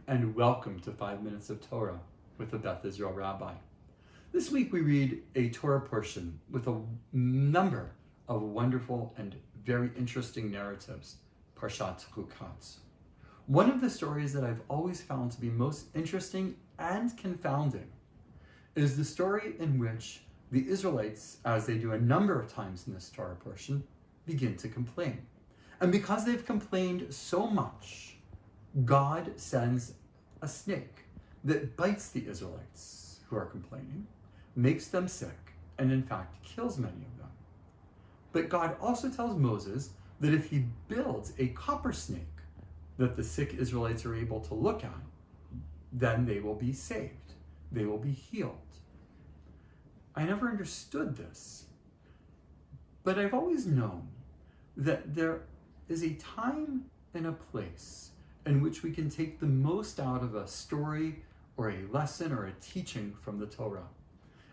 and welcome to 5 Minutes of Torah with the Beth Israel Rabbi. This week we read a Torah portion with a number of wonderful and very interesting narratives, Parshat Chukat. One of the stories that I've always found to be most interesting and confounding is the story in which the Israelites, as they do a number of times in this Torah portion, begin to complain. And because they've complained so much, God sends a snake that bites the Israelites who are complaining, makes them sick, and in fact kills many of them. But God also tells Moses that if he builds a copper snake that the sick Israelites are able to look at, then they will be saved. They will be healed. I never understood this, but I've always known that there is a time and a place in which we can take the most out of a story or a lesson or a teaching from the Torah.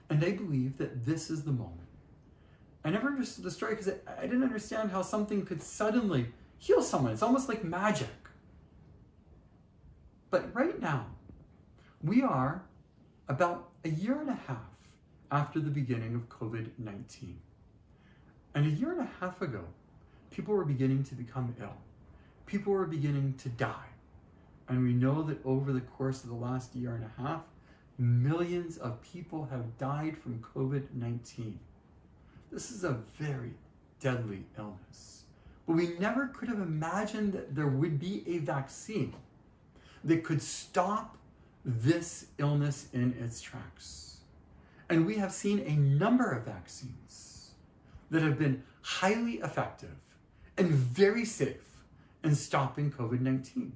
And I believe that this is the moment. I never understood the story because I didn't understand how something could suddenly heal someone. It's almost like magic. But right now, we are about a year and a half after the beginning of COVID-19. And a year and a half ago, people were beginning to become ill. People were beginning to die. And we know that over the course of the last year and a half, millions of people have died from COVID-19. This is a very deadly illness. But we never could have imagined that there would be a vaccine that could stop this illness in its tracks. And we have seen a number of vaccines that have been highly effective and very safe in stopping COVID-19.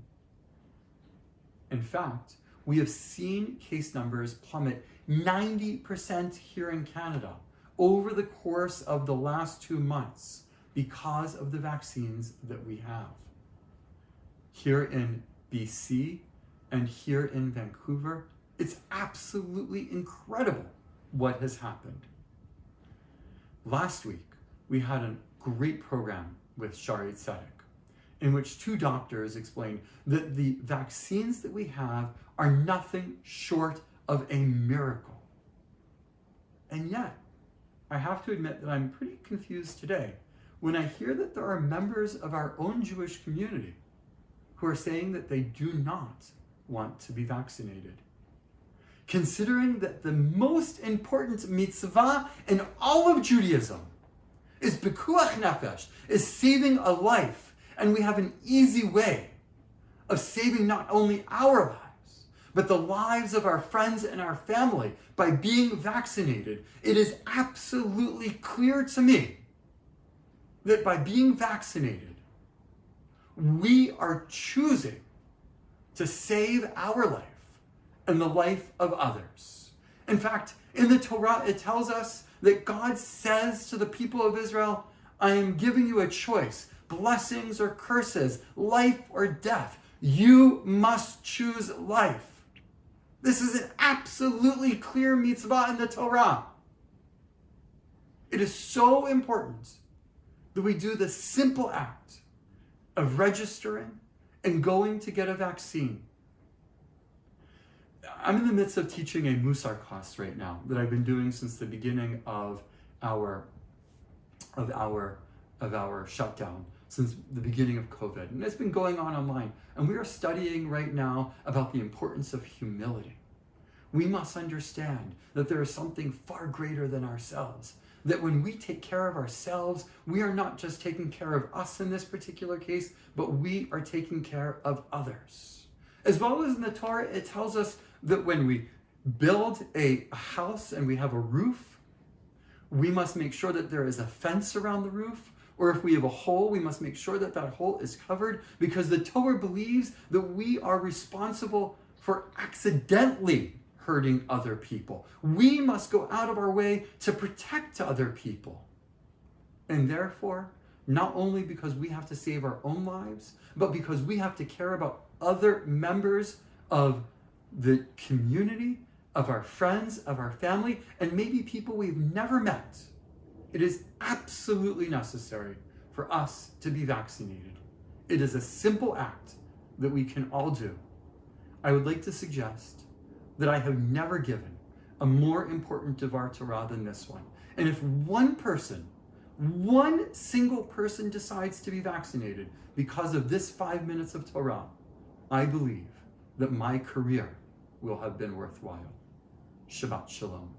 In fact, we have seen case numbers plummet 90% here in Canada over the course of the last 2 months because of the vaccines that we have. Here in BC and here in Vancouver, it's absolutely incredible what has happened. Last week, we had a great program with Shari Tzedek, in which 2 doctors explained that the vaccines that we have are nothing short of a miracle. And yet, I have to admit that I'm pretty confused today when I hear that there are members of our own Jewish community who are saying that they do not want to be vaccinated. Considering that the most important mitzvah in all of Judaism is pikuach nefesh, is saving a life. And we have an easy way of saving not only our lives, but the lives of our friends and our family by being vaccinated. It is absolutely clear to me that by being vaccinated, we are choosing to save our life and the life of others. In fact, in the Torah, it tells us that God says to the people of Israel, I am giving you a choice. Blessings or curses, life or death. You must choose life. This is an absolutely clear mitzvah in the Torah. It is so important that we do the simple act of registering and going to get a vaccine. I'm in the midst of teaching a Musar class right now that I've been doing since the beginning of our shutdown, since the beginning of COVID. And it's been going on online. And we are studying right now about the importance of humility. We must understand that there is something far greater than ourselves. That when we take care of ourselves, we are not just taking care of us in this particular case, but we are taking care of others. As well as in the Torah, it tells us that when we build a house and we have a roof, we must make sure that there is a fence around the roof. Or if we have a hole, we must make sure that that hole is covered, because the Torah believes that we are responsible for accidentally hurting other people. We must go out of our way to protect other people. And therefore, not only because we have to save our own lives, but because we have to care about other members of the community, of our friends, of our family, and maybe people we've never met. It is absolutely necessary for us to be vaccinated. It is a simple act that we can all do. I would like to suggest that I have never given a more important Devar Torah than this one. And if one single person decides to be vaccinated because of this 5 minutes of Torah, I believe that my career will have been worthwhile. Shabbat Shalom.